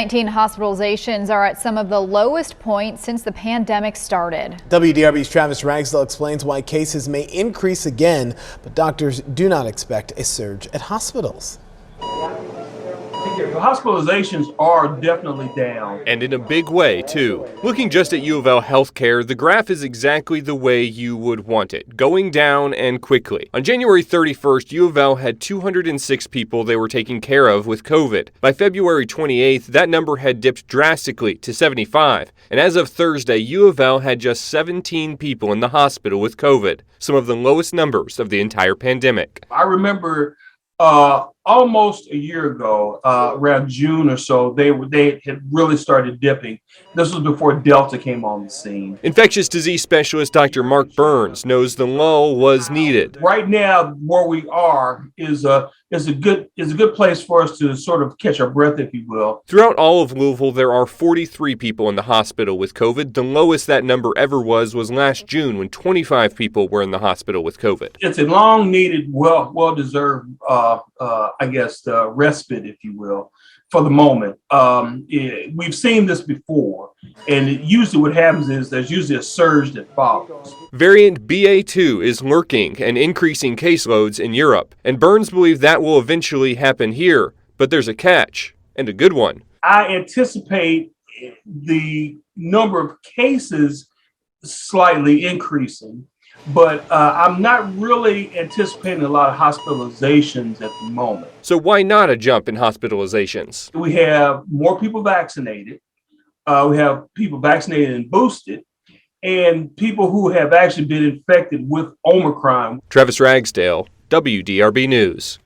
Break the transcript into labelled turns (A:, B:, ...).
A: COVID-19 hospitalizations are at some of the lowest points since the pandemic started.
B: WDRB's Travis Ragsdale explains why cases may increase again, but doctors do not expect a surge at hospitals.
C: The hospitalizations are definitely down.
D: And in a big way, too. Looking just at U of L healthcare, the graph is exactly the way you would want it, going down and quickly. On January 31st, U of L had 206 people they were taking care of with COVID. By February 28th, that number had dipped drastically to 75. And as of Thursday, U of L had just 17 people in the hospital with COVID, some of the lowest numbers of the entire pandemic.
C: I remember almost a year ago, around June or so, they had really started dipping. This was before Delta came on the scene.
D: Infectious disease specialist Dr. Mark Burns knows the lull was needed.
C: Right now, where we are is a good place for us to sort of catch our breath, if you will.
D: Throughout all of Louisville, there are 43 people in the hospital with COVID. The lowest that number ever was last June, when 25 people were in the hospital with COVID.
C: It's a long-needed, well-deserved, respite, if you will, for the moment. We've seen this before, and usually what happens is there's usually a surge that follows.
D: Variant BA2 is lurking and increasing caseloads in Europe, and Burns believes that will eventually happen here, but there's a catch, and a good one.
C: I anticipate the number of cases slightly increasing, but I'm not really anticipating a lot of hospitalizations at the moment.
D: So why not a jump in hospitalizations?
C: We have more people vaccinated. We have people vaccinated and boosted, and people who have actually been infected with Omicron.
D: Travis Ragsdale, WDRB News.